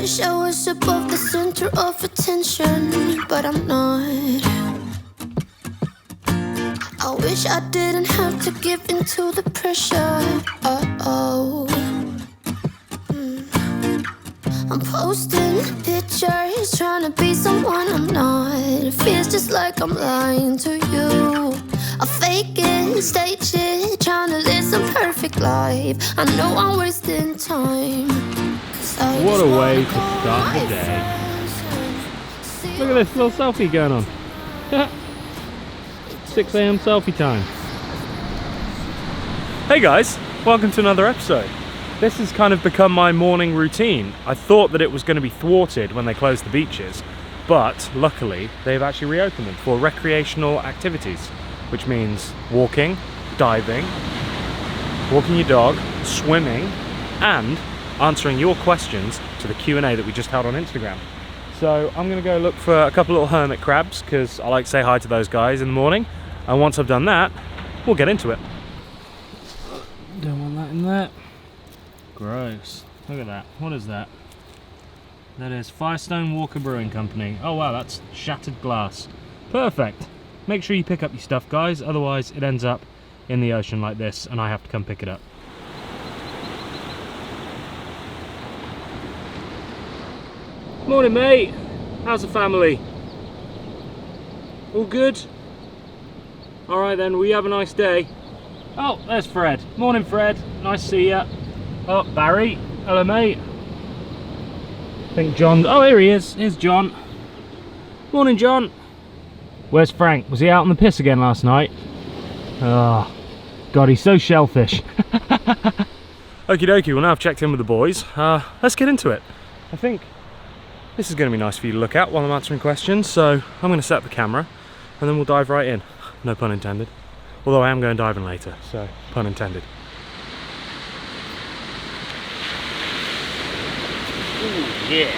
wish I was above the center of attention, but I'm not. I wish I didn't have to give in to the pressure. I'm posting pictures, trying to be someone I'm not. It feels just like I'm lying to you. I fake it, stage it, trying to live some perfect life. I know I'm wasting time. What a way to start the day. Look at this little selfie going on. 6 AM selfie time. Hey guys, welcome to another episode. This has kind of become my morning routine. I thought that it was going to be thwarted when they closed the beaches, but luckily they've actually reopened them for recreational activities, which means walking, diving, walking your dog, swimming, and answering your questions to the Q&A that we just held on Instagram. So I'm going to go look for a couple little hermit crabs because I like to say hi to those guys in the morning, and once I've done that, we'll get into it. Don't want that in there. Gross. Look at that. What is that? That is Firestone Walker Brewing Company. Oh wow, that's shattered glass. Perfect. Make sure you pick up your stuff, guys, otherwise it ends up in the ocean like this and I have to come pick it up. Morning, mate. How's the family? All good? Alright then, will you have a nice day? Oh, there's Fred. Morning, Fred. Nice to see ya. Oh, Barry. Hello, mate. I think John... Oh, here he is. Here's John. Morning, John. Where's Frank? Was he out on the piss again last night? Oh, God, he's so shellfish. Okie dokie, well now I've checked in with the boys. Let's get into it. I think this is going to be nice for you to look at while I'm answering questions, so I'm going to set up the camera and then we'll dive right in. No pun intended. Although I am going diving later, so pun intended. Ooh, yeah.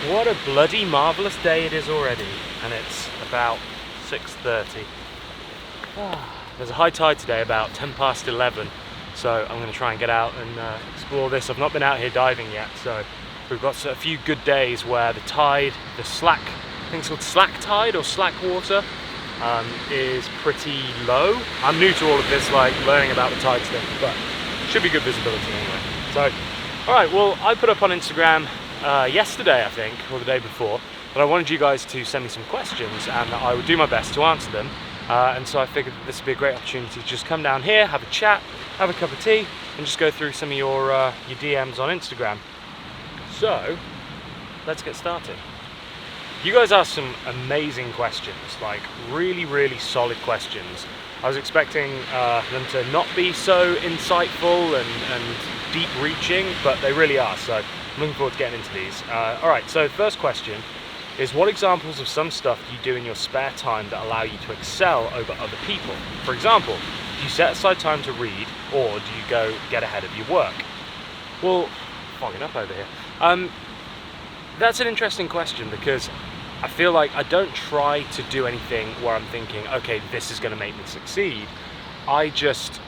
What a bloody marvellous day it is already, and it's about 6:30. There's a high tide today, about 10 past 11, so I'm going to try and get out and explore this. I've not been out here diving yet, so we've got a few good days where the tide, the slack, I think it's called slack tide or slack water, is pretty low. I'm new to all of this, like learning about the tides thing, but should be good visibility anyway. So, alright, well I put up on Instagram yesterday, I think, or the day before, that I wanted you guys to send me some questions and that I would do my best to answer them. And so I figured that this would be a great opportunity to just come down here, have a chat, have a cup of tea, and just go through some of your DMs on Instagram. So, let's get started. You guys asked some amazing questions, like really, really solid questions. I was expecting them to not be so insightful and deep-reaching, but they really are, so I'm looking forward to getting into these. Alright, so first question is, what examples of some stuff do you do in your spare time that allow you to excel over other people? For example, do you set aside time to read, or do you go get ahead of your work? Well, fogging up over here. That's an interesting question because I feel like I don't try to do anything where I'm thinking, okay, this is going to make me succeed. I just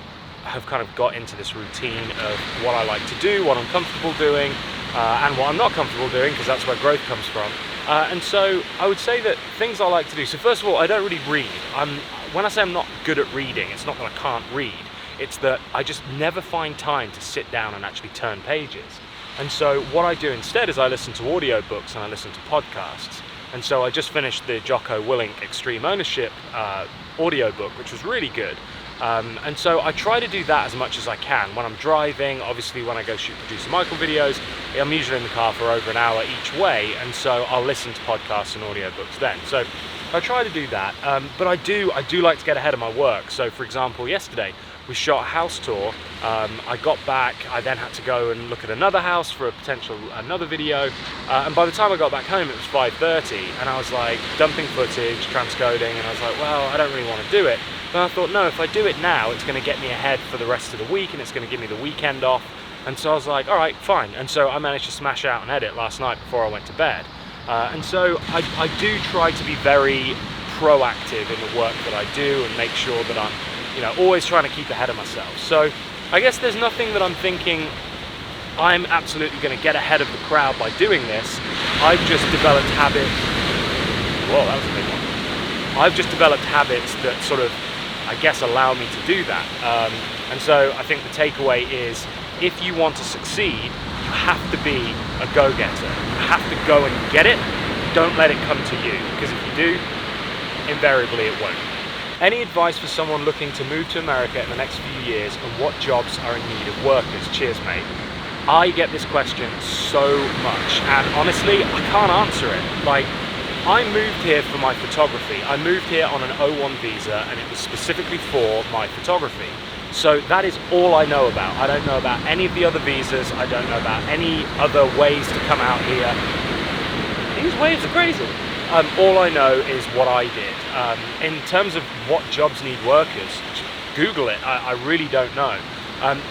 have kind of got into this routine of what I like to do, what I'm comfortable doing, and what I'm not comfortable doing, because that's where growth comes from. And so I would say that things I like to do, so first of all, I don't really read. When I say I'm not good at reading, it's not that I can't read, it's that I just never find time to sit down and actually turn pages. And so what I do instead is I listen to audiobooks and I listen to podcasts. And so I just finished the Jocko Willink Extreme Ownership audiobook, which was really good. And so I try to do that as much as I can. When I'm driving, obviously when I go shoot Producer Michael videos, I'm usually in the car for over an hour each way, and so I'll listen to podcasts and audiobooks then. So I try to do that, but I do like to get ahead of my work. So for example, yesterday we shot a house tour. I got back, I then had to go and look at another house for another video, and by the time I got back home it was 5:30, and I was like dumping footage, transcoding, and I was like, well, I don't really want to do it. But I thought, no, if I do it now, it's going to get me ahead for the rest of the week, and it's going to give me the weekend off. And so I was like, all right, fine. And so I managed to smash out an edit last night before I went to bed. And so I do try to be very proactive in the work that I do and make sure that I'm, always trying to keep ahead of myself. So I guess there's nothing that I'm thinking I'm absolutely going to get ahead of the crowd by doing this. I've just developed habits. Whoa, that was a big one. I've just developed habits that sort of, I guess, allow me to do that. And so I think the takeaway is, if you want to succeed, you have to be a go-getter. You have to go and get it. Don't let it come to you, because if you do, invariably it won't. Any advice for someone looking to move to America in the next few years, and what jobs are in need of workers? Cheers, mate. I get this question so much, and honestly, I can't answer it. Like, I moved here for my photography. I moved here on an O1 visa, and it was specifically for my photography. So that is all I know about. I don't know about any of the other visas. I don't know about any other ways to come out here. These waves are crazy. All I know is what I did. In terms of what jobs need workers, Google it. I really don't know.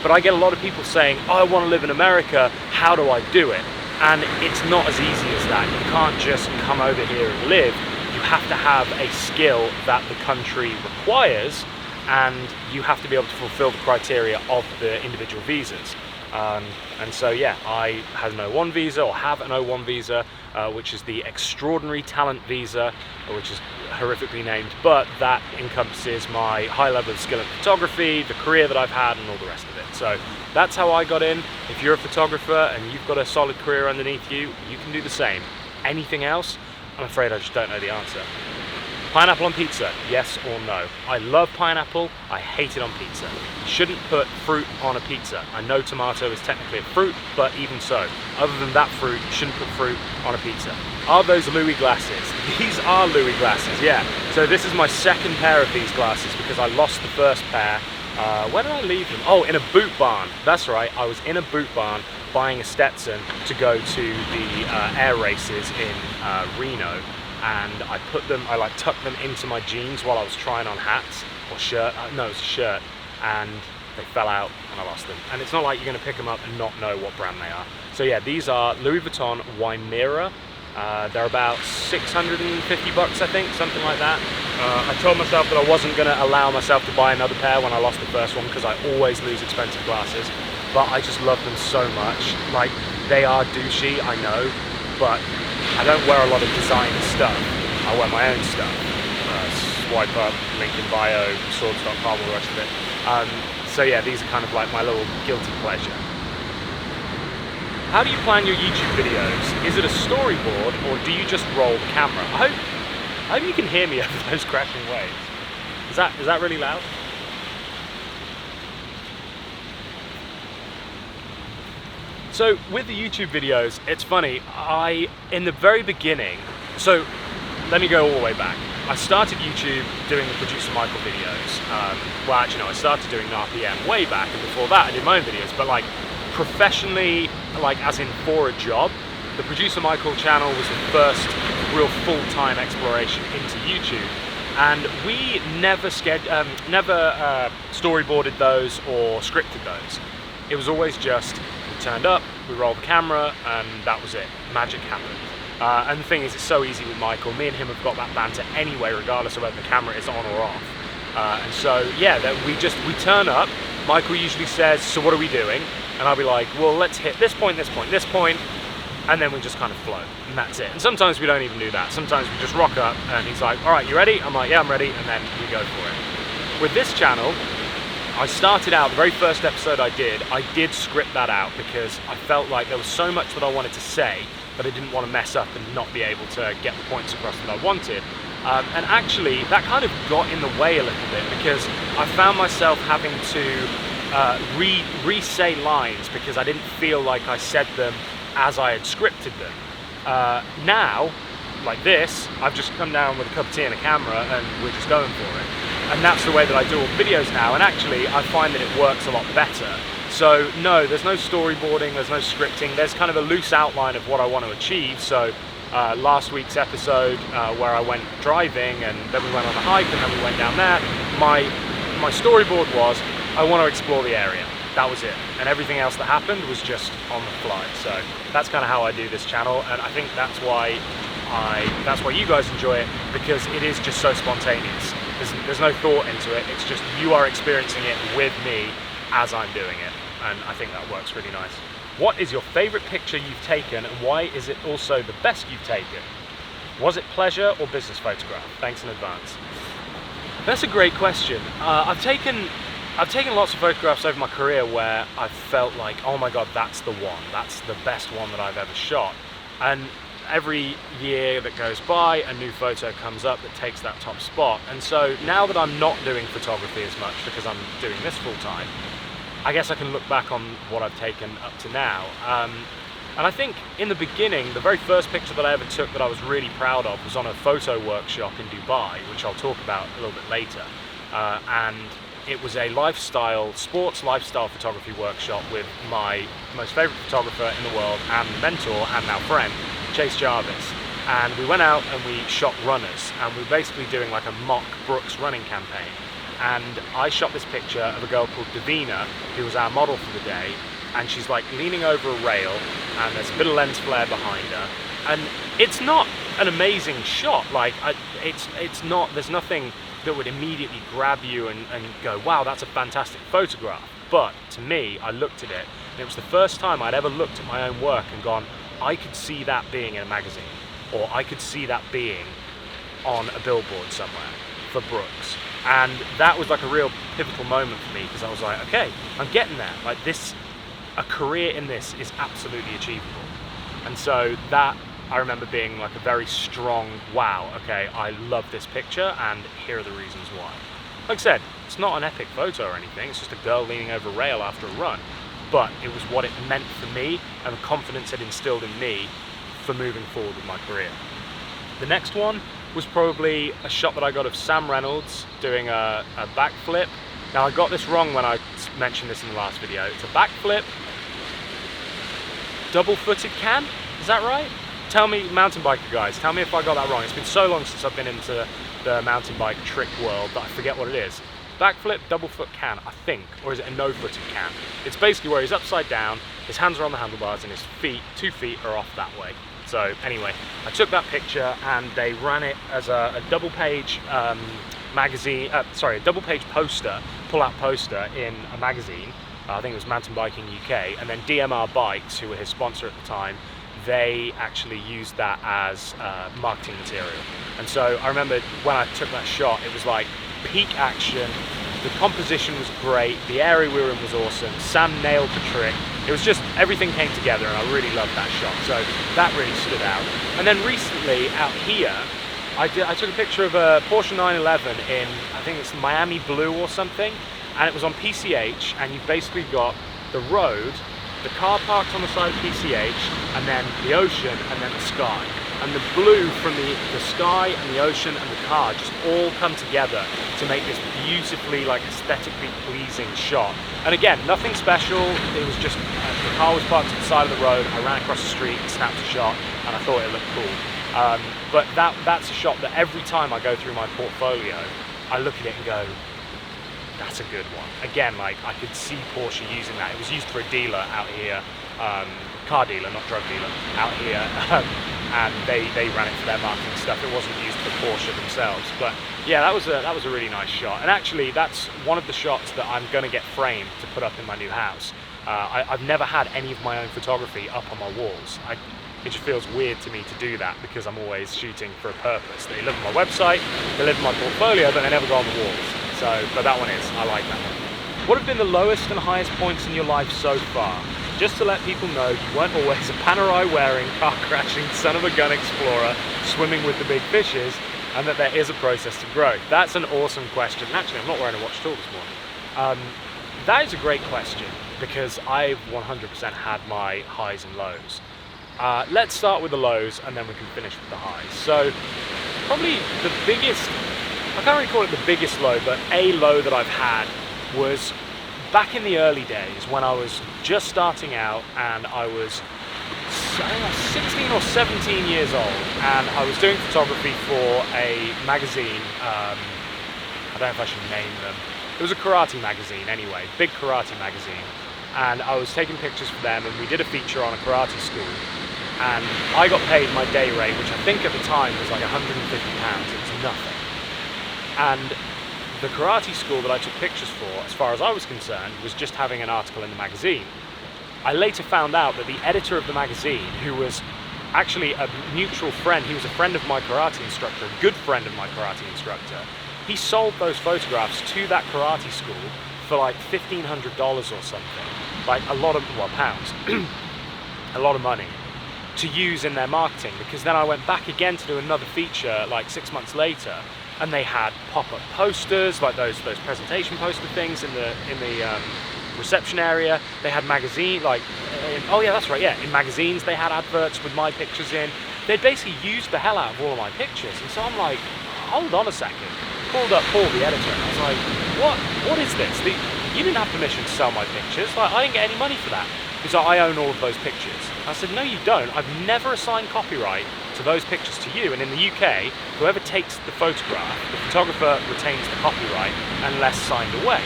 But I get a lot of people saying, oh, I want to live in America. How do I do it? And it's not as easy as that. You can't just come over here and live. You have to have a skill that the country requires, and you have to be able to fulfill the criteria of the individual visas. And so, yeah, I have an O1 visa, or have an O1 visa, which is the Extraordinary Talent Visa, which is horrifically named, but that encompasses my high level of skill in photography, the career that I've had, and all the rest of it. So that's how I got in. If you're a photographer and you've got a solid career underneath you, you can do the same. Anything else? I'm afraid I just don't know the answer. Pineapple on pizza, yes or no? I love pineapple, I hate it on pizza. You shouldn't put fruit on a pizza. I know tomato is technically a fruit, but even so, other than that fruit, you shouldn't put fruit on a pizza. Are those Louis glasses? These are Louis glasses, yeah. So this is my second pair of these glasses because I lost the first pair. Where did I leave them? Oh, in a boot barn. That's right, I was in a boot barn buying a Stetson to go to the air races in Reno. And I tucked them into my jeans while I was trying on hats or shirt. No, it was a shirt, and they fell out and I lost them. And it's not like you're going to pick them up and not know what brand they are. So yeah, these are Louis Vuitton Wymera. They're about 650 bucks, I think, something like that. I told myself that I wasn't going to allow myself to buy another pair when I lost the first one, because I always lose expensive glasses. But I just love them so much. Like, they are douchey, I know, but I don't wear a lot of designer stuff. I wear my own stuff. Swipe up, link in bio, swords.com, all the rest of it. So yeah, these are kind of like my little guilty pleasure. How do you plan your YouTube videos? Is it a storyboard, or do you just roll the camera? I hope you can hear me over those crashing waves. Is that really loud? So with the YouTube videos, it's funny, in the very beginning, so let me go all the way back. I started YouTube doing the Producer Michael videos. Well, actually no, I started doing RPM way back, and before that I did my own videos, but like professionally, like as in for a job, the Producer Michael channel was the first real full-time exploration into YouTube. And we never storyboarded those or scripted those. It was always just, we turned up, we rolled the camera, and that was it. Magic happened. And the thing is, it's so easy with Michael. Me and him have got that banter anyway, regardless of whether the camera is on or off. And so, yeah, we turn up. Michael usually says, so what are we doing? And I'll be like, well, let's hit this point, this point, this point, and then we just kind of flow, and that's it. And sometimes we don't even do that. Sometimes we just rock up, and he's like, all right, you ready? I'm like, yeah, I'm ready, and then we go for it. With this channel, I started out, the very first episode I did script that out, because I felt like there was so much that I wanted to say that I didn't want to mess up and not be able to get the points across that I wanted. And actually, that kind of got in the way a little bit, because I found myself having to re-say lines because I didn't feel like I said them as I had scripted them. Now, like this, I've just come down with a cup of tea and a camera and we're just going for it. And that's the way that I do all the videos now, and actually I find that it works a lot better. So no, there's no storyboarding, there's no scripting, there's kind of a loose outline of what I want to achieve. So last week's episode where I went driving and then we went on a hike and then we went down there, my storyboard was, I want to explore the area. That was it. And everything else that happened was just on the fly. So that's kind of how I do this channel, and I think that's why you guys enjoy it, because it is just so spontaneous. There's no thought into it. It's just you are experiencing it with me as I'm doing it, and I think that works really nice. What is your favorite picture you've taken, and why is it also the best you've taken? Was it pleasure or business photograph? Thanks in advance. That's a great question. I've taken lots of photographs over my career where I've felt like, oh my God, that's the one. That's the best one that I've ever shot. And every year that goes by, a new photo comes up that takes that top spot. And so now that I'm not doing photography as much because I'm doing this full time, I guess I can look back on what I've taken up to now. And I think in the beginning, the very first picture that I ever took that I was really proud of was on a photo workshop in Dubai, which I'll talk about a little bit later. And it was a sports lifestyle photography workshop with my most favorite photographer in the world and mentor and now friend, Chase Jarvis. And we went out and we shot runners, and we were basically doing like a mock Brooks running campaign. And I shot this picture of a girl called Davina, who was our model for the day, and she's like leaning over a rail, and there's a bit of lens flare behind her. And it's not an amazing shot, like it's not, there's nothing that would immediately grab you and go, wow, that's a fantastic photograph. But to me, I looked at it, and it was the first time I'd ever looked at my own work and gone, I could see that being in a magazine, or I could see that being on a billboard somewhere for Brooks. And that was like a real pivotal moment for me, because I was like, okay, I'm getting there. Like this, a career in this is absolutely achievable. And so that, I remember being like a very strong, wow, okay, I love this picture, and here are the reasons why. Like I said, it's not an epic photo or anything, it's just a girl leaning over a rail after a run. But it was what it meant for me, and the confidence it instilled in me for moving forward with my career. The next one was probably a shot that I got of Sam Reynolds doing a backflip. Now I got this wrong when I mentioned this in the last video. It's a backflip, double-footed can, is that right? Tell me, mountain biker guys, tell me if I got that wrong. It's been so long since I've been into the mountain bike trick world that I forget what it is. Backflip, double foot can, I think, or is it a no-footed can? It's basically where he's upside down, his hands are on the handlebars, and his feet, 2 feet, are off that way. So anyway, I took that picture, and they ran it as a double-page magazine, a double-page poster, pull-out poster in a magazine. I think it was Mountain Biking UK, and then DMR Bikes, who were his sponsor at the time, they actually used that as marketing material. And so I remember when I took that shot, it was like peak action, the composition was great, the area we were in was awesome, Sam nailed the trick. It was just, everything came together, and I really loved that shot. So that really stood out. And then recently out here, I took a picture of a Porsche 911 in, I think it's Miami Blue or something, and it was on PCH, and you've basically got the road, the car parked on the side of PCH, and then the ocean, and then the sky. And the blue from the sky and the ocean and the car just all come together to make this beautifully, like, aesthetically pleasing shot. And again, nothing special, it was just, the car was parked at the side of the road, I ran across the street and snapped a shot, and I thought it looked cool. But that's a shot that every time I go through my portfolio, I look at it and go, that's a good one. Again, like, I could see Porsche using that. It was used for a dealer out here, car dealer, not drug dealer, out here, and they ran it for their marketing stuff. It wasn't used for Porsche themselves. But yeah, that was a really nice shot. And actually, that's one of the shots that I'm going to get framed to put up in my new house. I've never had any of my own photography up on my walls. It just feels weird to me to do that, because I'm always shooting for a purpose. They live on my website, they live in my portfolio, but they never go on the walls. So, but that one is, I like that one. What have been the lowest and highest points in your life so far? Just to let people know, you weren't always a Panerai wearing, car crashing, son of a gun explorer, swimming with the big fishes, and that there is a process to growth. That's an awesome question. Actually, I'm not wearing a watch at all this morning. That is a great question, because I've 100% had my highs and lows. Let's start with the lows, and then we can finish with the highs. So, probably the biggest, I can't really call it the biggest low, but a low that I've had was back in the early days when I was just starting out, and I was 16 or 17 years old, and I was doing photography for a magazine. I don't know if I should name them. It was a karate magazine anyway, big karate magazine, and I was taking pictures for them, and we did a feature on a karate school, and I got paid my day rate, which I think at the time was like £150. It was nothing. And the karate school that I took pictures for, as far as I was concerned, was just having an article in the magazine. I later found out that the editor of the magazine, who was actually a mutual friend, he was a friend of my karate instructor, a good friend of my karate instructor, he sold those photographs to that karate school for like $1,500 or something, like a lot of, well, pounds, a lot of money to use in their marketing, because then I went back again to do another feature like 6 months later, and they had pop-up posters, like those presentation poster things in the reception area. They had magazine, oh yeah, that's right, yeah, in magazines they had adverts with my pictures in. They'd basically used the hell out of all of my pictures, and so I'm like, hold on a second. Called up Paul, the editor, and I was like, what is this? You didn't have permission to sell my pictures. Like, I didn't get any money for that. He's like, I own all of those pictures. I said, no, you don't. I've never assigned copyright to those pictures to you. And in the UK, whoever takes the photograph, the photographer retains the copyright unless signed away.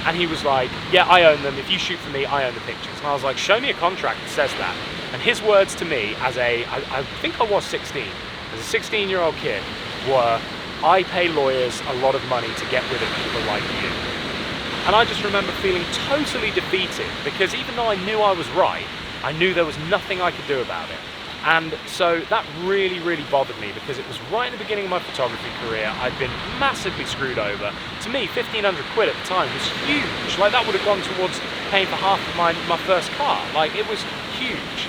And he was like, yeah, I own them. If you shoot for me, I own the pictures. And I was like, show me a contract that says that. And his words to me I think I was 16, as a 16-year-old kid, were, I pay lawyers a lot of money to get rid of people like you. And I just remember feeling totally defeated, because even though I knew I was right, I knew there was nothing I could do about it. And so that really, really bothered me, because it was right in the beginning of my photography career. I'd been massively screwed over. To me, 1,500 quid at the time was huge. Like, that would have gone towards paying for half of my first car. Like, it was huge.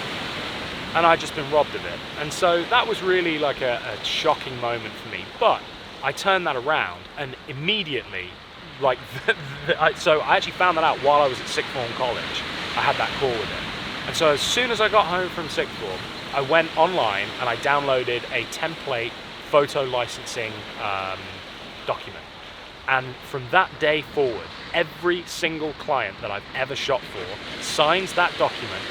And I'd just been robbed of it. And so that was really like a shocking moment for me. But I turned that around, and immediately, so I actually found that out while I was at sixth form college. I had that call with him. And so as soon as I got home from sixth form, I went online and I downloaded a template photo licensing document. And from that day forward, every single client that I've ever shot for signs that document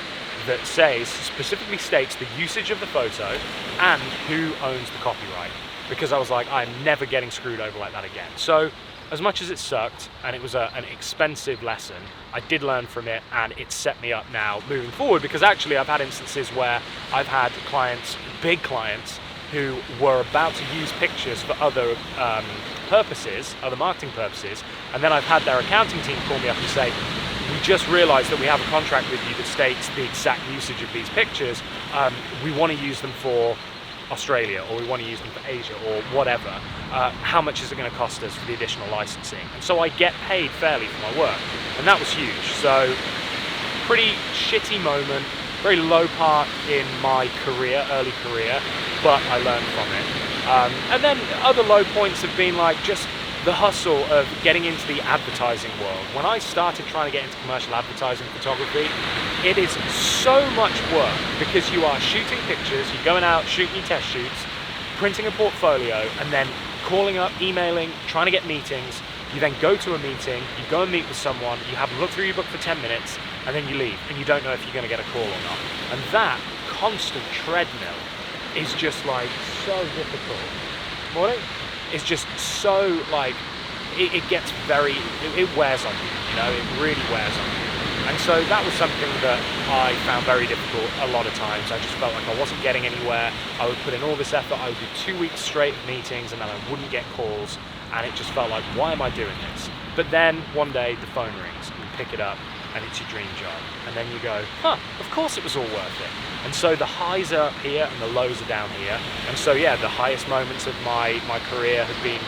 that specifically states the usage of the photo and who owns the copyright. Because I was like, I'm never getting screwed over like that again. So as much as it sucked, and it was an expensive lesson, I did learn from it, and it set me up now moving forward, because actually I've had instances where I've had clients, big clients, who were about to use pictures for other purposes, other marketing purposes, and then I've had their accounting team call me up and say, we just realized that we have a contract with you that states the exact usage of these pictures. We want to use them for Australia, or we want to use them for Asia, or whatever. How much is it going to cost us for the additional licensing? And so I get paid fairly for my work, and that was huge. So pretty shitty moment, very low part in my career, early career, but I learned from it. And then other low points have been like just the hustle of getting into the advertising world. When I started trying to get into commercial advertising photography, it is so much work, because you are shooting pictures, you're going out, shooting your test shoots, printing a portfolio, and then calling up, emailing, trying to get meetings. You then go to a meeting, you go and meet with someone, you have them look through your book for 10 minutes, and then you leave, and you don't know if you're going to get a call or not. And that constant treadmill is just like so difficult. Morning? It's just so like, it gets very, it wears on you, know, it really wears on you. And so that was something that I found very difficult a lot of times. I just felt like I wasn't getting anywhere. I would put in all this effort, I would do 2 weeks straight of meetings, and then I wouldn't get calls, and it just felt like, why am I doing this? But then one day the phone rings, and you pick it up, and it's your dream job. And then you go, of course it was all worth it. And so the highs are up here and the lows are down here. And so yeah, the highest moments of my career have been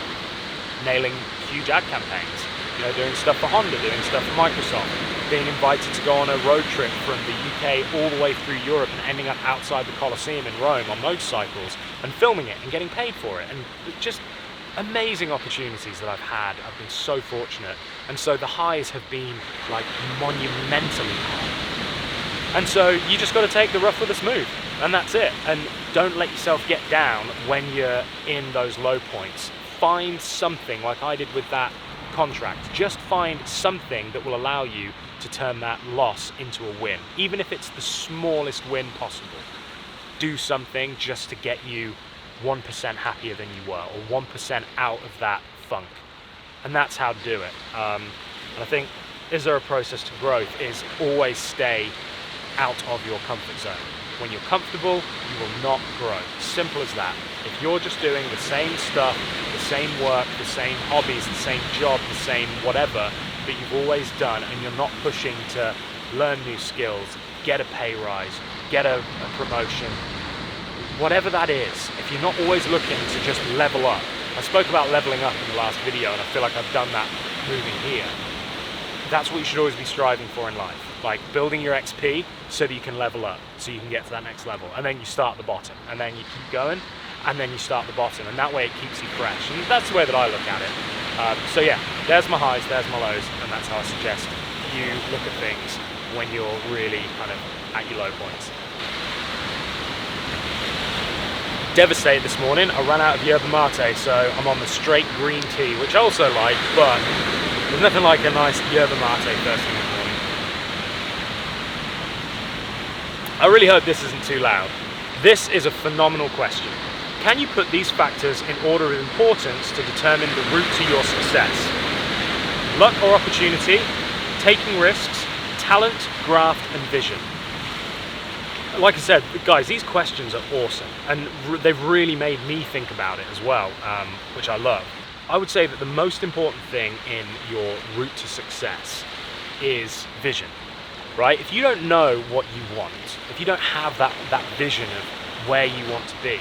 nailing huge ad campaigns. You know, doing stuff for Honda, doing stuff for Microsoft, being invited to go on a road trip from the UK all the way through Europe and ending up outside the Colosseum in Rome on motorcycles and filming it and getting paid for it. And just amazing opportunities that I've had. I've been so fortunate. And so the highs have been like monumentally high. And so you just got to take the rough with the smooth, and that's it. And don't let yourself get down when you're in those low points. Find something, like I did with that contract. Just find something that will allow you to turn that loss into a win, even if it's the smallest win possible. Do something just to get you 1% happier than you were, or 1% out of that funk. And that's how to do it. And I think, is there a process to growth, is always stay out of your comfort zone. When you're comfortable, you will not grow. Simple as that. If you're just doing the same stuff, the same work, the same hobbies, the same job, the same whatever that you've always done, and you're not pushing to learn new skills, get a pay rise, get a promotion, whatever that is. If you're not always looking to just level up, I spoke about leveling up in the last video, and I feel like I've done that moving here. That's what you should always be striving for in life, like building your XP so that you can level up, so you can get to that next level, and then you start at the bottom, and then you keep going, and then you start at the bottom, and that way it keeps you fresh. And that's the way that I look at it. So yeah, there's my highs, there's my lows, and that's how I suggest you look at things when you're really kind of at your low points. Devastated this morning. I ran out of yerba mate, so I'm on the straight green tea, which I also like, but there's nothing like a nice yerba mate first thing in the morning. I really hope this isn't too loud. This is a phenomenal question. Can you put these factors in order of importance to determine the route to your success? Luck or opportunity, taking risks, talent, graft, and vision. Like I said, guys, these questions are awesome, and they've really made me think about it as well, which I love. I would say that the most important thing in your route to success is vision, right? If you don't know what you want, if you don't have that vision of where you want to be,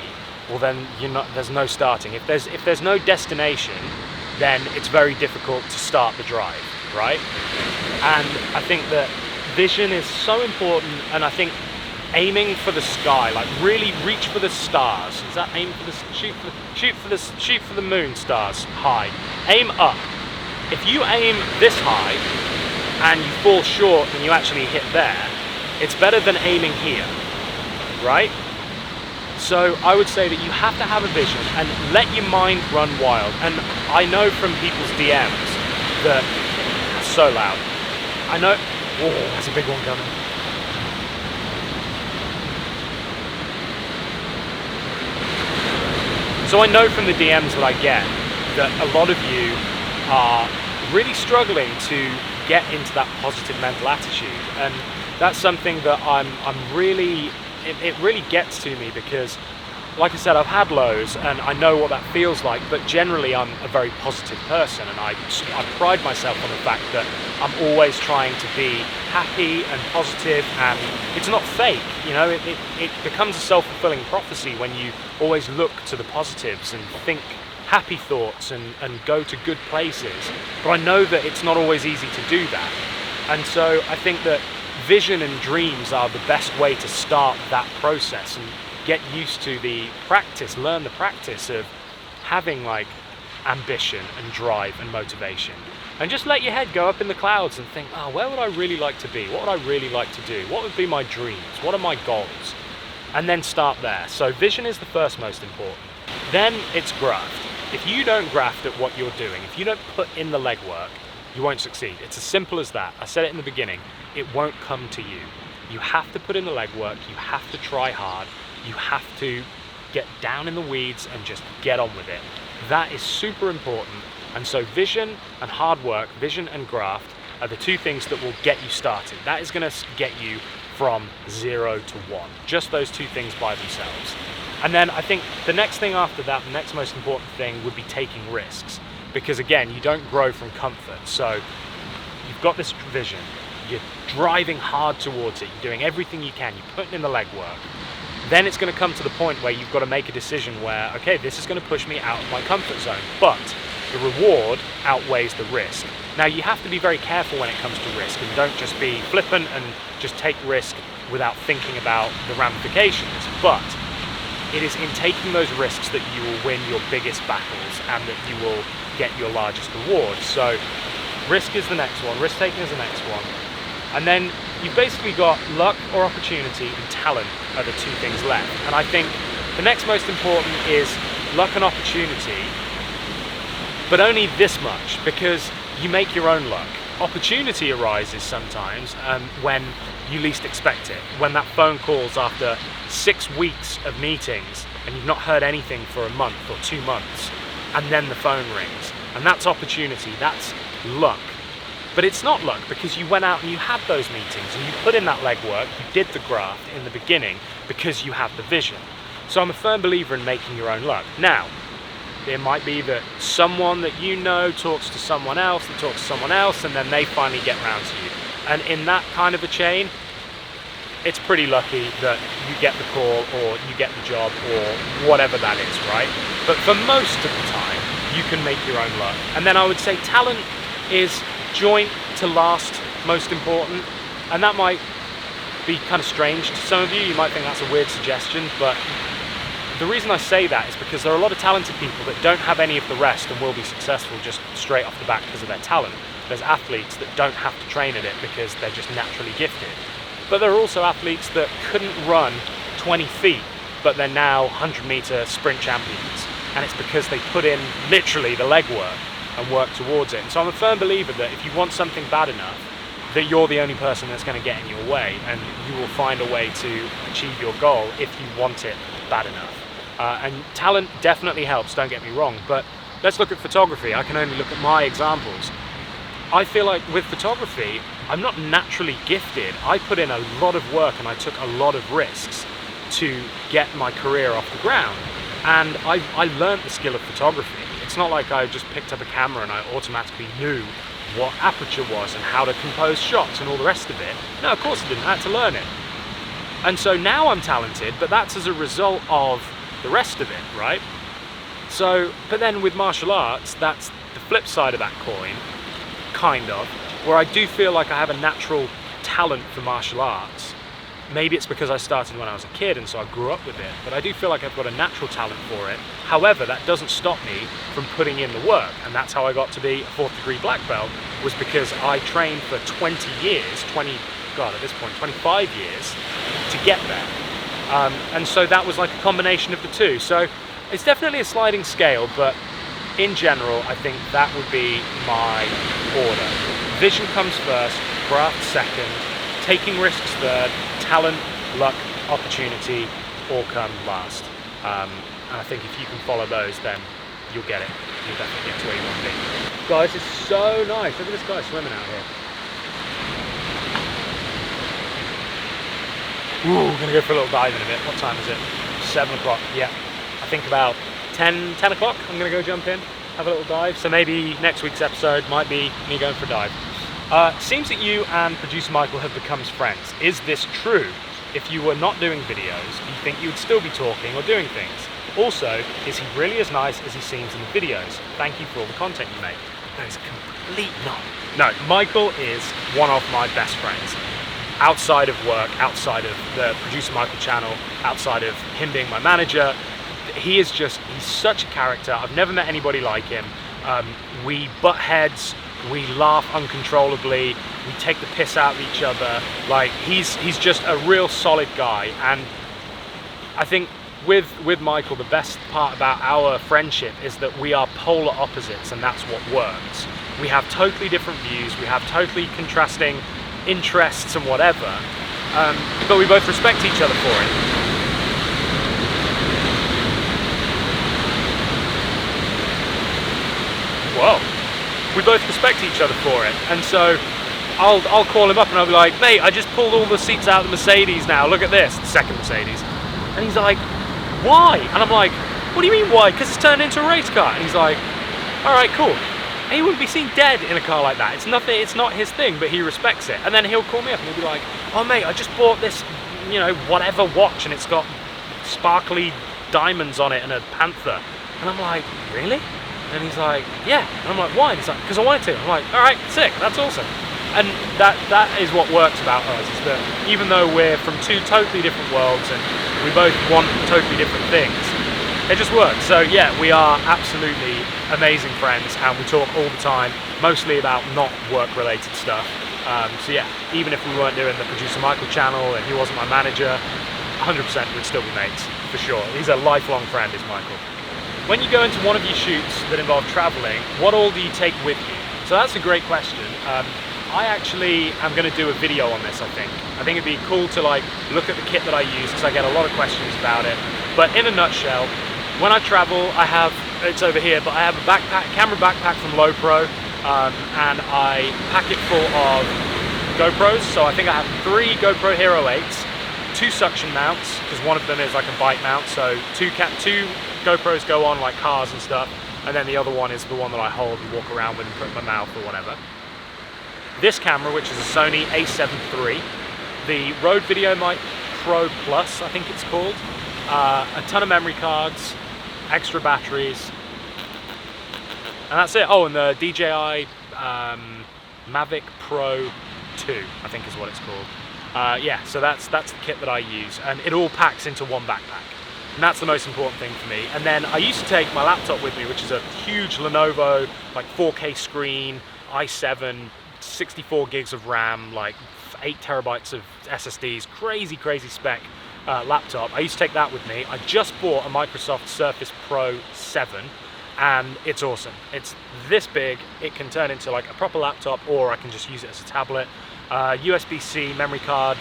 well then there's no starting. If there's no destination, then it's very difficult to start the drive, right? And I think that vision is so important, and I think aiming for the sky, like really reach for the stars. Is that aim for the shoot for the moon stars high? Aim up. If you aim this high and you fall short and you actually hit there, it's better than aiming here, right? So I would say that you have to have a vision and let your mind run wild. And I know from people's DMs that it's so loud. I know. Oh, that's a big one coming. So I know from the DMs that I get that a lot of you are really struggling to get into that positive mental attitude, and that's something that it really gets to me, because like I said, I've had lows and I know what that feels like, but generally I'm a very positive person, and I pride myself on the fact that I'm always trying to be happy and positive, and it's not fake, you know, it becomes a self-fulfilling prophecy when you always look to the positives and think happy thoughts and go to good places. But I know that it's not always easy to do that, and so I think that vision and dreams are the best way to start that process and get used to the practice, learn the practice of having like ambition and drive and motivation. And just let your head go up in the clouds and think, oh, where would I really like to be? What would I really like to do? What would be my dreams? What are my goals? And then start there. So vision is the first most important. Then it's graft. If you don't graft at what you're doing, if you don't put in the legwork, you won't succeed. It's as simple as that. I said it in the beginning. It won't come to you. You have to put in the legwork. You have to try hard. You have to get down in the weeds and just get on with it. That is super important. And so vision and hard work, vision and graft, are the two things that will get you started. That is going to get you from 0 to 1. Just those two things by themselves. And then I think the next thing after that, the next most important thing would be taking risks. Because again, you don't grow from comfort. So you've got this vision, you're driving hard towards it, you're doing everything you can, you're putting in the legwork. Then it's going to come to the point where you've got to make a decision where, okay, this is going to push me out of my comfort zone, but the reward outweighs the risk. Now, you have to be very careful when it comes to risk, and don't just be flippant and just take risk without thinking about the ramifications. But it is in taking those risks that you will win your biggest battles and that you will get your largest rewards. So risk is the next one, risk taking is the next one. And then you've basically got luck or opportunity and talent are the two things left. And I think the next most important is luck and opportunity, but only this much, because you make your own luck. Opportunity arises sometimes when you least expect it. When that phone calls after 6 weeks of meetings and you've not heard anything for a month or 2 months, and then the phone rings. And that's opportunity, that's luck. But it's not luck, because you went out and you had those meetings and you put in that legwork, you did the graft in the beginning because you have the vision. So I'm a firm believer in making your own luck. Now, it might be that someone that you know talks to someone else, that talks to someone else, and then they finally get round to you. And in that kind of a chain, it's pretty lucky that you get the call or you get the job or whatever that is, right? But for most of the time, you can make your own luck. And then I would say talent is joint to last most important. And that might be kind of strange to some of you. You might think that's a weird suggestion, but the reason I say that is because there are a lot of talented people that don't have any of the rest and will be successful just straight off the bat because of their talent. There's athletes that don't have to train at it because they're just naturally gifted. But there are also athletes that couldn't run 20 feet, but they're now 100-meter sprint champions. And it's because they put in literally the legwork and work towards it. And so I'm a firm believer that if you want something bad enough, that you're the only person that's going to get in your way, and you will find a way to achieve your goal if you want it bad enough. And talent definitely helps, don't get me wrong, but let's look at photography. I can only look at my examples. I feel like with photography, I'm not naturally gifted. I put in a lot of work and I took a lot of risks to get my career off the ground. And I learned the skill of photography. It's not like I just picked up a camera and I automatically knew what aperture was and how to compose shots and all the rest of it. No, of course I didn't. I had to learn it. And so now I'm talented, but that's as a result of the rest of it, right? So, but then with martial arts, that's the flip side of that coin, kind of, where I do feel like I have a natural talent for martial arts. Maybe it's because I started when I was a kid and so I grew up with it, but I do feel like I've got a natural talent for it. However, that doesn't stop me from putting in the work, and that's how I got to be a 4th degree black belt, was because I trained for 20 years, at this point, 25 years to get there. And so that was like a combination of the two. So it's definitely a sliding scale, but in general, I think that would be my order. Vision comes first, craft second, taking risks third, talent, luck, opportunity all come last. And I think if you can follow those, then you'll get it. You'll definitely get to where you want to be. Guys, it's so nice. Look at this guy swimming out here. Ooh, we're gonna go for a little dive in a bit. What time is it? 7 o'clock, yeah. I think about 10 o'clock, I'm gonna go jump in, have a little dive. So maybe next week's episode might be me going for a dive. Seems that you and producer Michael have become friends. Is this true? If you were not doing videos, do you think you would still be talking or doing things? Also, is he really as nice as he seems in the videos? Thank you for all the content you make. That is a complete no. No, Michael is one of my best friends. Outside of work, outside of the Producer Michael channel, outside of him being my manager, he's such a character. I've never met anybody like him. We butt heads, we laugh uncontrollably, we take the piss out of each other. Like, he's just a real solid guy. And I think with Michael, the best part about our friendship is that we are polar opposites, and that's what works. We have totally different views, we have totally contrasting interests and whatever, but we both respect each other for it. Whoa. We both respect each other for it, and so I'll call him up and I'll be like, mate, I just pulled all the seats out of the Mercedes now, look at this, the second Mercedes. And he's like, why? And I'm like, what do you mean why? Because it's turned into a race car. And he's like, all right, cool. And he wouldn't be seen dead in a car like that. It's not his thing, but he respects it. And then he'll call me up and he'll be like, oh mate, I just bought this, whatever watch, and it's got sparkly diamonds on it and a panther. And I'm like, really? And he's like, yeah. And I'm like, why? And he's like, because I wanted to. I'm like, all right, sick, that's awesome. And that is what works about us, is that even though we're from two totally different worlds and we both want totally different things, it just works. So yeah, we are absolutely amazing friends, and we talk all the time, mostly about not work-related stuff. So yeah, even if we weren't doing the Producer Michael channel and he wasn't my manager, 100% we'd still be mates, for sure. He's a lifelong friend, is Michael. When you go into one of your shoots that involve traveling, what all do you take with you? So that's a great question. I actually am going to do a video on this, I think. I think it'd be cool to look at the kit that I use, because I get a lot of questions about it. But in a nutshell, when I travel, it's over here, but I have a camera backpack from Lowepro, and I pack it full of GoPros. So I think I have 3 GoPro Hero 8s, 2 suction mounts, because one of them is like a bike mount, so 2 GoPros go on like cars and stuff, and then the other one is the one that I hold and walk around with and put in my mouth or whatever. This camera, which is a Sony A7 III, the Rode VideoMic Pro Plus, I think it's called, a ton of memory cards, extra batteries, and that's it. Oh, and the DJI Mavic Pro 2, I think is what it's called. Yeah, so that's the kit that I use, and it all packs into one backpack. And that's the most important thing for me. And then I used to take my laptop with me, which is a huge Lenovo, like 4K screen, i7, 64 gigs of RAM, like 8 terabytes of SSDs, crazy spec laptop. I used to take that with me. I just bought a Microsoft Surface Pro 7, and it's awesome. It's this big, it can turn into like a proper laptop, or I can just use it as a tablet. USB-C memory card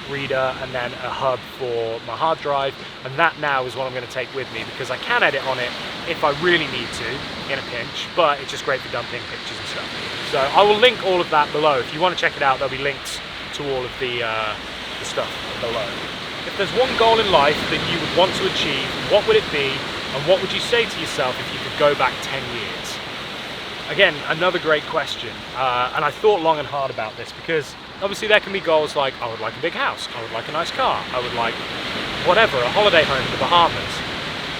reader, and then a hub for my hard drive, and that now is what I'm going to take with me, because I can edit on it if I really need to in a pinch, but it's just great for dumping pictures and stuff. So I will link all of that below. If you want to check it out, there'll be links to all of the stuff below. If there's one goal in life that you would want to achieve, what would it be, and what would you say to yourself if you could go back 10 years? Again, another great question, and I thought long and hard about this, because obviously there can be goals like, I would like a big house, I would like a nice car, I would like whatever, a holiday home in the Bahamas.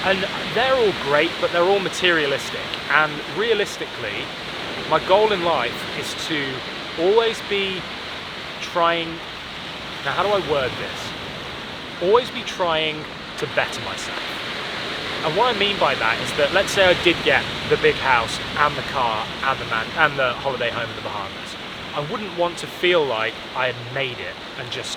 And they're all great, but they're all materialistic. And realistically, my goal in life is to always be trying, now how do I word this? Always be trying to better myself. And what I mean by that is that, let's say I did get the big house and the car and the holiday home in the Bahamas. I wouldn't want to feel like I had made it and just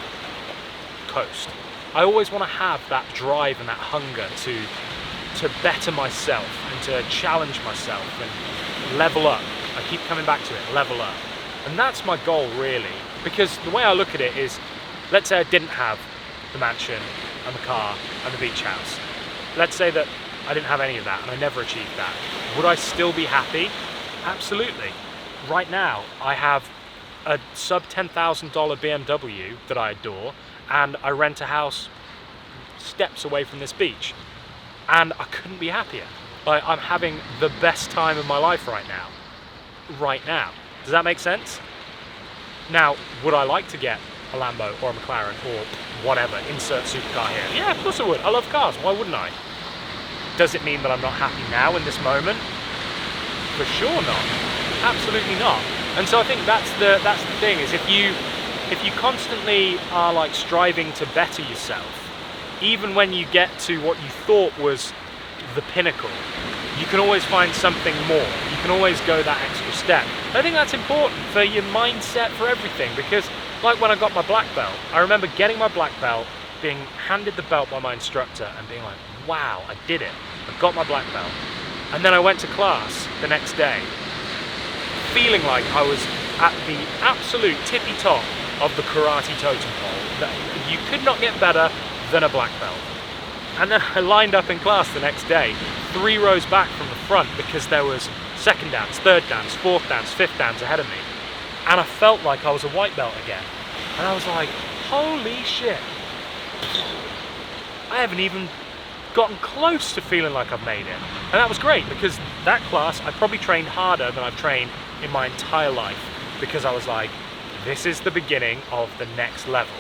coast. I always want to have that drive and that hunger to better myself and to challenge myself and level up. I keep coming back to it, level up. And that's my goal, really, because the way I look at it is, let's say I didn't have the mansion and the car and the beach house. Let's say that I didn't have any of that and I never achieved that. Would I still be happy? Absolutely. Right now, I have a sub $10,000 BMW that I adore, and I rent a house steps away from this beach. And I couldn't be happier. Like, I'm having the best time of my life right now. Right now. Does that make sense? Now, would I like to get a Lambo or a McLaren or whatever, insert supercar here? Yeah, of course I would. I love cars. Why wouldn't I? Does it mean that I'm not happy now in this moment? For sure not. Absolutely not. And so I think that's the thing, is if you constantly are like striving to better yourself, even when you get to what you thought was the pinnacle, you can always find something more. You can always go that extra step. I think that's important for your mindset, for everything, because like when I got my black belt, I remember getting my black belt, being handed the belt by my instructor and being like, wow, I did it. I got my black belt. And then I went to class the next day, feeling like I was at the absolute tippy top of the karate totem pole. That you could not get better than a black belt. And then I lined up in class the next day, 3 rows back from the front, because there was second dance, third dance, fourth dance, fifth dance ahead of me. And I felt like I was a white belt again. And I was like, holy shit. I haven't even gotten close to feeling like I've made it. And that was great, because that class, I probably trained harder than I've trained in my entire life, because I was like, this is the beginning of the next level.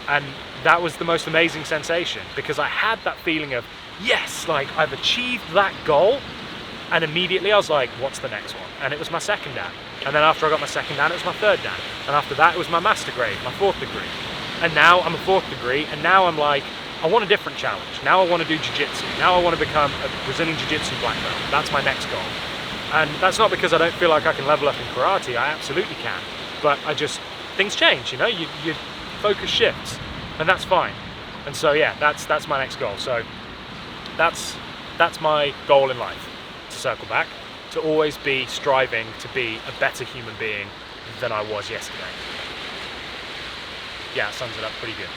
And that was the most amazing sensation, because I had that feeling of, yes, like I've achieved that goal. And immediately I was like, what's the next one? And it was my second dan. And then after I got my second dan, it was my third dan. And after that, it was my master grade, my 4th degree. And now I'm a 4th degree, and now I'm like, I want a different challenge. Now I want to do jiu-jitsu. Now I want to become a Brazilian jiu-jitsu black belt. That's my next goal. And that's not because I don't feel like I can level up in karate. I absolutely can. But things change, you know, your focus shifts, and that's fine. And so yeah, that's my next goal. So that's my goal in life, to circle back, to always be striving to be a better human being than I was yesterday. Yeah, that sums it up pretty good.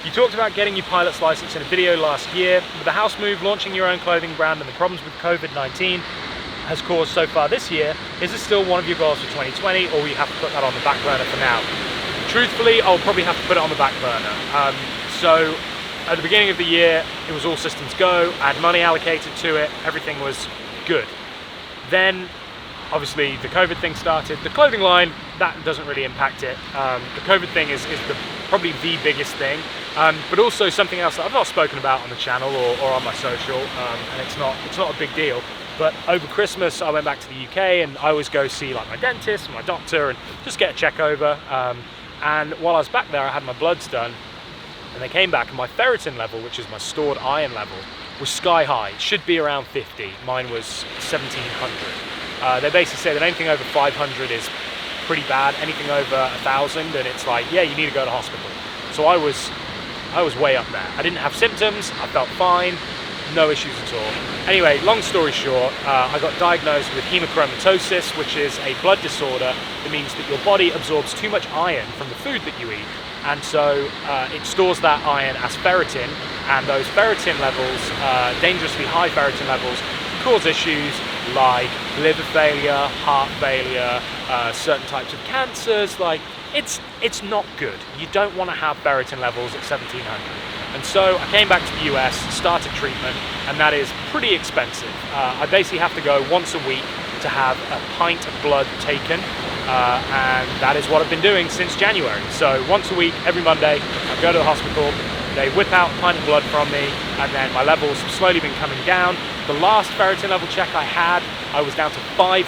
You talked about getting your pilot's license in a video last year. With the house move, launching your own clothing brand, and the problems with COVID-19 has caused so far this year, is this still one of your goals for 2020, or will you have to put that on the back burner for now? Truthfully, I'll probably have to put it on the back burner. So at the beginning of the year, it was all systems go. I had money allocated to it. Everything was good. Then obviously the COVID thing started. The clothing line, that doesn't really impact it. The COVID thing is probably the biggest thing, but also something else that I've not spoken about on the channel or on my social, and it's not a big deal. But over Christmas, I went back to the UK, and I always go see like my dentist, my doctor, and just get a check over. And while I was back there, I had my bloods done, and they came back, and my ferritin level, which is my stored iron level, was sky high. It should be around 50. Mine was 1700. They basically say that anything over 500 is pretty bad. Anything over 1,000, and it's like, yeah, you need to go to hospital. So I was way up there. I didn't have symptoms. I felt fine. No issues at all. Anyway, long story short, I got diagnosed with hemochromatosis, which is a blood disorder that means that your body absorbs too much iron from the food that you eat, and so it stores that iron as ferritin, and those ferritin levels, dangerously high ferritin levels, cause issues like liver failure, heart failure, certain types of cancers. Like, it's not good. You don't want to have ferritin levels at 1700. And so I came back to the US, started treatment, and that is pretty expensive. I basically have to go once a week to have a pint of blood taken, and that is what I've been doing since January. So once a week, every Monday, I go to the hospital, they whip out a pint of blood from me, and then my levels have slowly been coming down. The last ferritin level check I had, I was down to 500.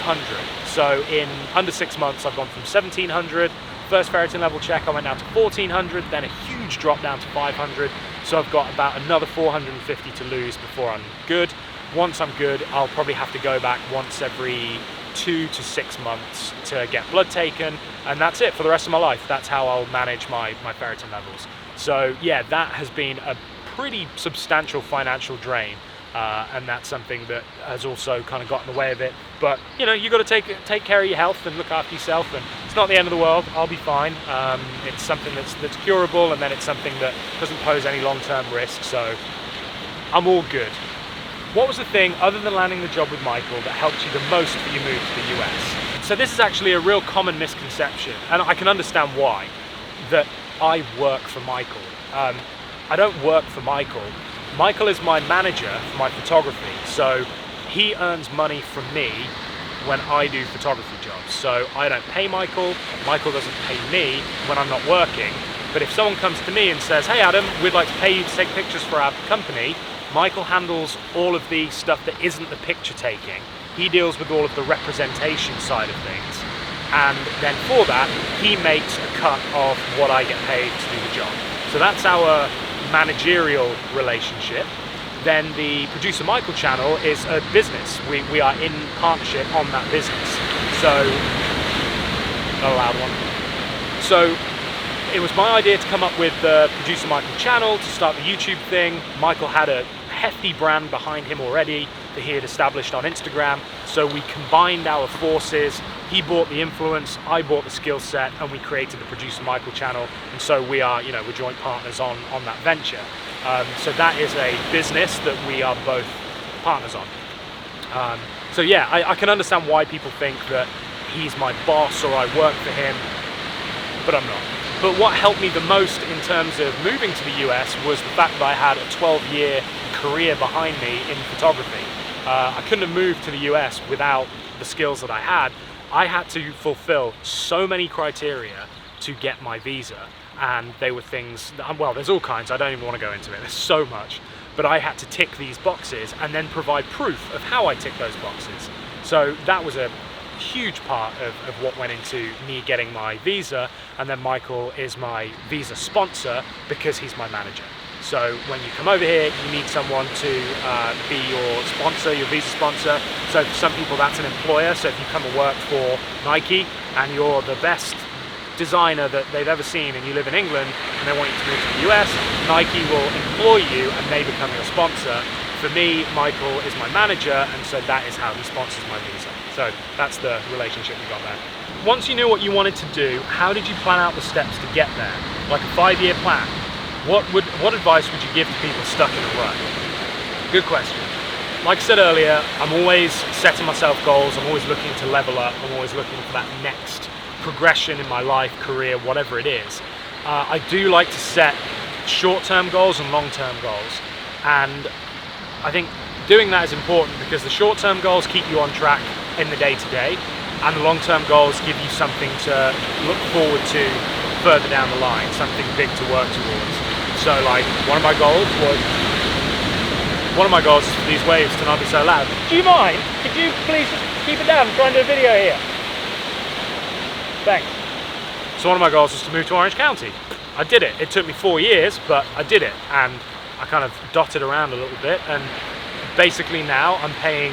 So in under 6 months, I've gone from 1700. First ferritin level check, I went down to 1400, then a huge drop down to 500. So I've got about another 450 to lose before I'm good. Once I'm good, I'll probably have to go back once every 2 to 6 months to get blood taken, and that's it for the rest of my life. That's how I'll manage my ferritin levels. So yeah, that has been a pretty substantial financial drain, and that's something that has also kind of got in the way of it. But you know, you got to take care of your health and look after yourself, and it's not the end of the world. I'll be fine. It's something that's curable, and then it's something that doesn't pose any long-term risk, so I'm all good. What was the thing, other than landing the job with Michael, that helped you the most for your move to the US? So this is actually a real common misconception, and I can understand why, that I work for Michael. I don't work for Michael. Michael is my manager for my photography, so he earns money from me when I do photography jobs. So I don't pay Michael, Michael doesn't pay me when I'm not working. But if someone comes to me and says, hey Adam, we'd like to pay you to take pictures for our company, Michael handles all of the stuff that isn't the picture taking. He deals with all of the representation side of things. And then for that, he makes a cut of what I get paid to do the job. So that's our managerial relationship. Then the Producer Michael channel is a business. We are in partnership on that business. So, not a loud one. So it was my idea to come up with the Producer Michael channel, to start the YouTube thing. Michael had a hefty brand behind him already that he had established on Instagram. So we combined our forces. He bought the influence, I bought the skill set, and we created the Producer Michael channel. And so we are, you know, we're joint partners on that venture. So that is a business that we are both partners on. So yeah, I can understand why people think that he's my boss or I work for him, but I'm not. But what helped me the most in terms of moving to the US was the fact that I had a 12-year career behind me in photography. I couldn't have moved to the US without the skills that I had. I had to fulfill so many criteria to get my visa, and they were things, well, there's all kinds, I don't even want to go into it, there's so much, but I had to tick these boxes and then provide proof of how I tick those boxes. So that was a huge part of what went into me getting my visa, and then Michael is my visa sponsor because he's my manager. So when you come over here, you need someone to be your sponsor, your visa sponsor. So for some people that's an employer. So if you come and work for Nike and you're the best designer that they've ever seen and you live in England and they want you to move to the US, Nike will employ you and they become your sponsor. For me, Michael is my manager, and so that is how he sponsors my visa. So that's the relationship we got there. Once you knew what you wanted to do, how did you plan out the steps to get there? Like a 5-year plan? What advice would you give to people stuck in a rut? Good question. Like I said earlier, I'm always setting myself goals, I'm always looking to level up, I'm always looking for that next progression in my life, career, whatever it is. I do like to set short-term goals and long-term goals, and I think doing that is important because the short-term goals keep you on track in the day-to-day, and the long-term goals give you something to look forward to further down the line, something big to work towards. So like one of my goals is for these waves to not be so loud. Do you mind? Could you please just keep it down? I'm trying to do a video here. Thanks. So one of my goals was to move to Orange County. I did it. It took me 4 years, but I did it, and I kind of dotted around a little bit, and basically now I'm paying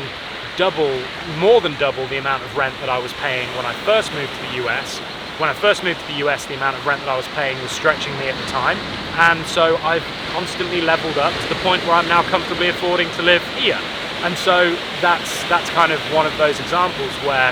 more than double the amount of rent that I was paying when I first moved to the US. When I first moved to the US, the amount of rent that I was paying was stretching me at the time, and so I've constantly leveled up to the point where I'm now comfortably affording to live here. And so that's kind of one of those examples where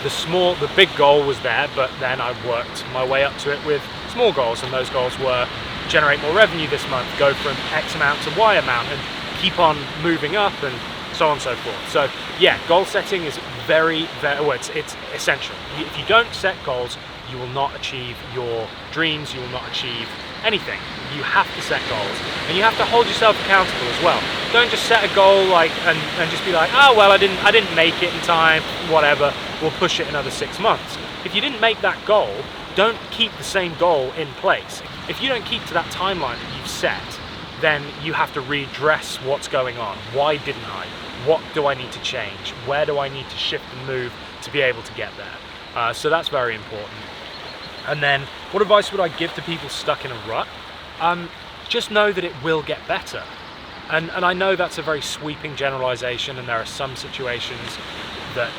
the big goal was there, but then I worked my way up to it with small goals, and those goals were generate more revenue this month, go from X amount to Y amount, and keep on moving up, and so on and so forth. So yeah, goal setting is very, well, it's essential. If you don't set goals, you will not achieve your dreams, you will not achieve anything. You have to set goals, and you have to hold yourself accountable as well. Don't just set a goal like and just be like, oh well, I didn't make it in time, whatever, we'll push it another 6 months. If you didn't make that goal, don't keep the same goal in place. If you don't keep to that timeline that you've set, then you have to redress what's going on. Why didn't I? What do I need to change? Where do I need to shift and move to be able to get there? So that's very important. And then, what advice would I give to people stuck in a rut? Just know that it will get better. And I know that's a very sweeping generalization, and there are some situations that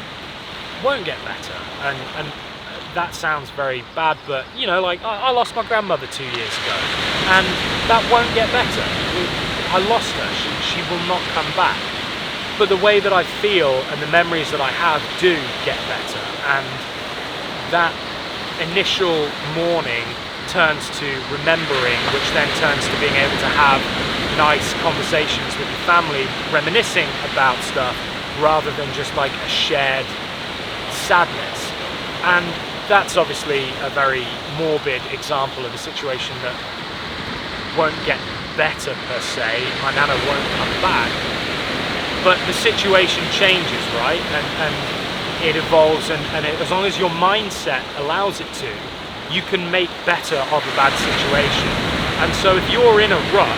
won't get better. And that sounds very bad, but you know, like I lost my grandmother 2 years ago, and that won't get better. I lost her, she will not come back. But the way that I feel and the memories that I have do get better, and that initial mourning turns to remembering, which then turns to being able to have nice conversations with your family, reminiscing about stuff, rather than just like a shared sadness. And that's obviously a very morbid example of a situation that won't get better per se. My nana won't come back, but the situation changes, right? And it evolves, and as long as your mindset allows it to, you can make better of a bad situation. And so if you're in a rut,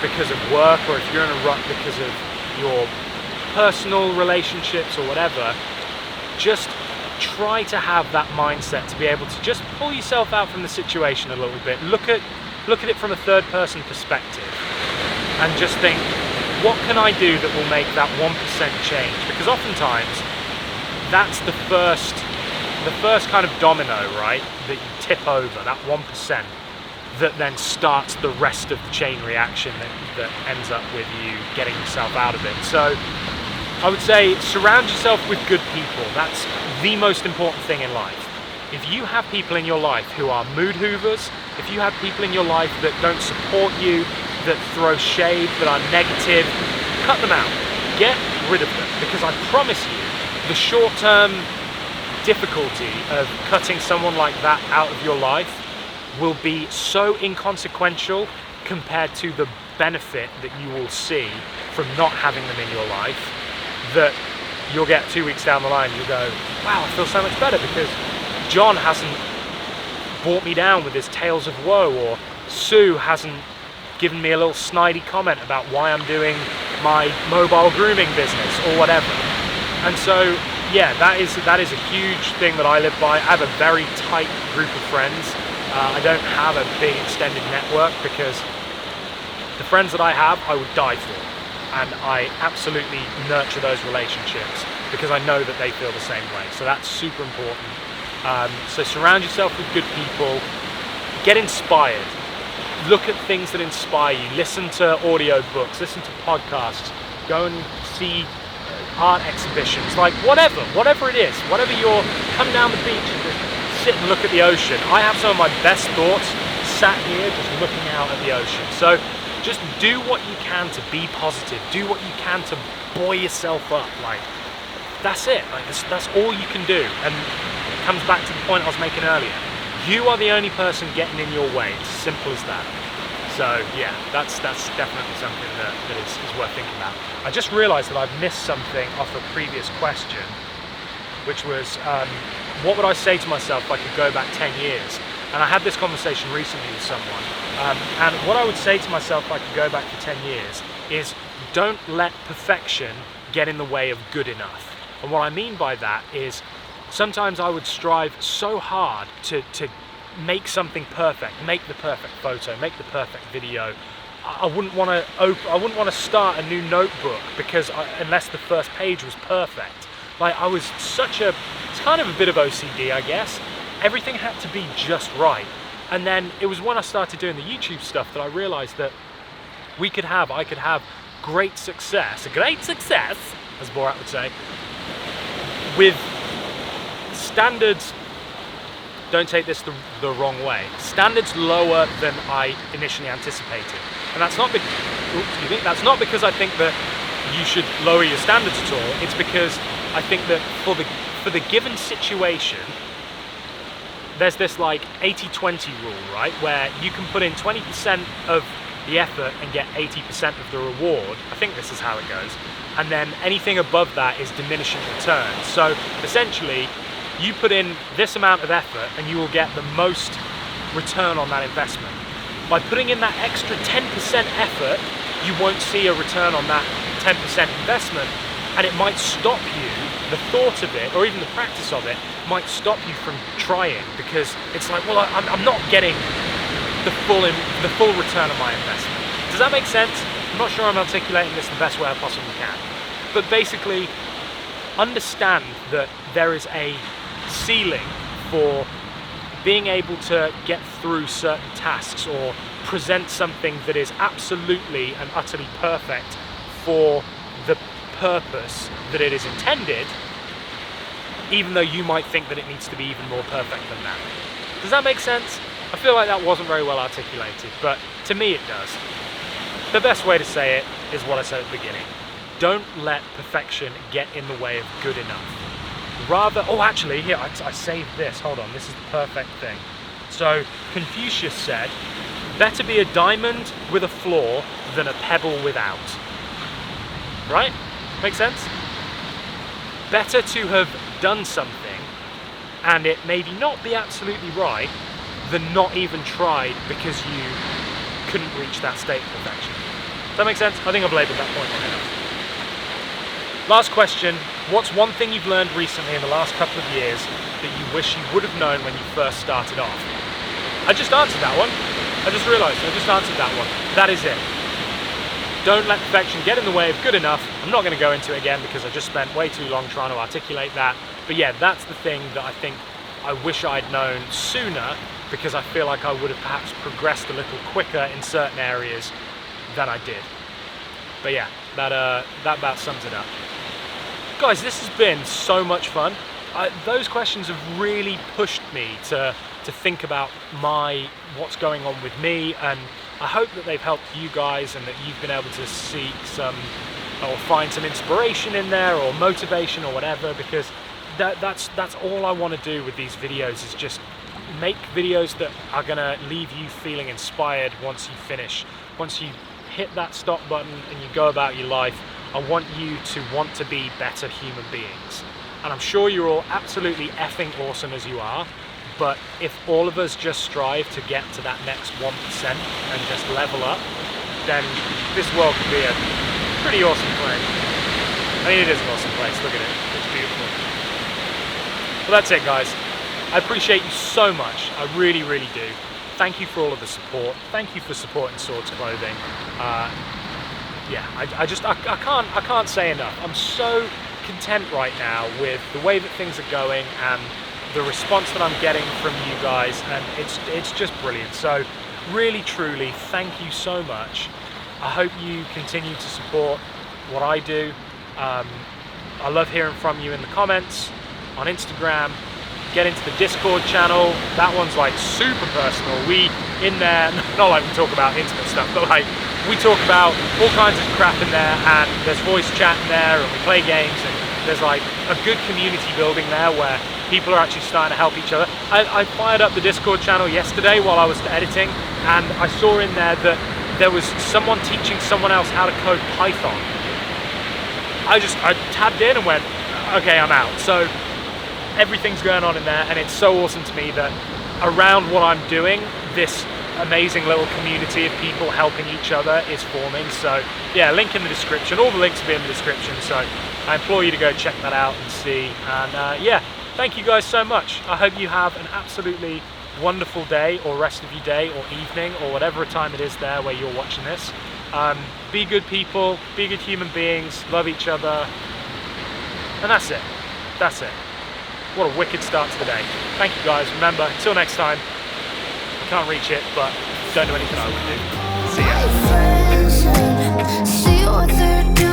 because of work, or if you're in a rut because of your personal relationships or whatever, just try to have that mindset to be able to just pull yourself out from the situation a little bit. Look at it from a third person perspective, and just think, what can I do that will make that 1% change? Because oftentimes that's the first kind of domino, right, that you tip over, that 1%, that then starts the rest of the chain reaction that ends up with you getting yourself out of it. So I would say surround yourself with good people. That's the most important thing in life. If you have people in your life who are mood hoovers, if you have people in your life that don't support you, that throw shade, that are negative, cut them out. Get rid of them, because I promise you, the short-term difficulty of cutting someone like that out of your life will be so inconsequential compared to the benefit that you will see from not having them in your life, that you'll get 2 weeks down the line and you'll go, wow, I feel so much better because John hasn't brought me down with his tales of woe, or Sue hasn't given me a little snidey comment about why I'm doing my mobile grooming business or whatever. And so yeah, that is a huge thing that I live by. I have a very tight group of friends. I don't have a big extended network, because the friends that I have, I would die for. And I absolutely nurture those relationships because I know that they feel the same way. So that's super important. So surround yourself with good people. Get inspired. Look at things that inspire you. Listen to audio books. Listen to podcasts. Go and see art exhibitions. Like whatever it is. Come down the beach and just sit and look at the ocean. I have some of my best thoughts sat here just looking out at the ocean. So just do what you can to be positive. Do what you can to buoy yourself up. Like, that's it. Like, that's all you can do. And it comes back to the point I was making earlier. You are the only person getting in your way. It's as simple as that. So yeah, that's definitely something that is worth thinking about. I just realized that I've missed something off a previous question, which was what would I say to myself if I could go back 10 years? And I had this conversation recently with someone, and what I would say to myself if I could go back for 10 years is don't let perfection get in the way of good enough. And what I mean by that is sometimes I would strive so hard to make something perfect, make the perfect photo, make the perfect video. I wouldn't want to start a new notebook because unless the first page was perfect. Like I was it's kind of a bit of OCD, I guess. Everything had to be just right. And then it was when I started doing the YouTube stuff that I realized that I could have great success, as Borat would say, with standards. Don't take this the wrong way. Standards lower than I initially anticipated, and that's not because I think that you should lower your standards at all. It's because I think that for the given situation, there's this like 80-20 rule, right? Where you can put in 20% of the effort and get 80% of the reward. I think this is how it goes. And then anything above that is diminishing returns. So essentially, you put in this amount of effort and you will get the most return on that investment. By putting in that extra 10% effort, you won't see a return on that 10% investment, and it might stop you, the thought of it, or even the practice of it, might stop you from trying, because it's like, well, I'm not getting the full return on my investment. Does that make sense? I'm not sure I'm articulating this the best way I possibly can. But basically, understand that there is a ceiling for being able to get through certain tasks or present something that is absolutely and utterly perfect for the purpose that it is intended, even though you might think that it needs to be even more perfect than that. Does that make sense? I feel like that wasn't very well articulated, but to me it does. The best way to say it is what I said at the beginning. Don't let perfection get in the way of good enough. Rather, actually, here, I saved this. Hold on, this is the perfect thing. So, Confucius said, better be a diamond with a flaw than a pebble without. Right? Make sense? Better to have done something and it maybe not be absolutely right than not even tried because you couldn't reach that state of perfection. Does that make sense? I think I've labelled that point on enough. Last question. What's one thing you've learned recently in the last couple of years that you wish you would have known when you first started off? I just answered that one. I just realised I just answered that one. That is it. Don't let perfection get in the way of good enough. I'm not going to go into it again because I just spent way too long trying to articulate that. But yeah, that's the thing that I think I wish I'd known sooner, because I feel like I would have perhaps progressed a little quicker in certain areas than I did. But yeah, that about sums it up. Guys, this has been so much fun. Those questions have really pushed me to think about what's going on with me, and I hope that they've helped you guys and that you've been able to seek some or find some inspiration in there or motivation or whatever, because that's all I want to do with these videos, is just make videos that are going to leave you feeling inspired once you finish. Once you hit that stop button and you go about your life, I want you to want to be better human beings. And I'm sure you're all absolutely effing awesome as you are, but if all of us just strive to get to that next 1% and just level up, then this world could be a pretty awesome place. I mean, it is an awesome place, look at it, it's beautiful. Well, that's it, guys. I appreciate you so much, I really, really do. Thank you for all of the support. Thank you for supporting Swords Clothing. Yeah, I can't say enough. I'm so content right now with the way that things are going and the response that I'm getting from you guys, and it's just brilliant. So really, truly, thank you so much. I hope you continue to support what I do. I love hearing from you in the comments, on Instagram. Get into the Discord channel. That one's like super personal. We in there, not like we talk about intimate stuff, but like we talk about all kinds of crap in there, and there's voice chat in there, and we play games, and there's like a good community building there where people are actually starting to help each other. I fired up the Discord channel yesterday while I was editing, and I saw in there that there was someone teaching someone else how to code Python. I tabbed in and went, okay, I'm out. So everything's going on in there, and it's so awesome to me that around what I'm doing, this amazing little community of people helping each other is forming. So yeah, link in the description. All the links will be in the description, so I implore you to go check that out and see. And yeah, thank you guys so much. I hope you have an absolutely wonderful day, or rest of your day, or evening, or whatever time it is there where you're watching this. Be good people, be good human beings, love each other, and that's it. That's it. What a wicked start to the day. Thank you guys. Remember, until next time, I can't reach it, but don't do anything I would do. See ya. See what they're doing.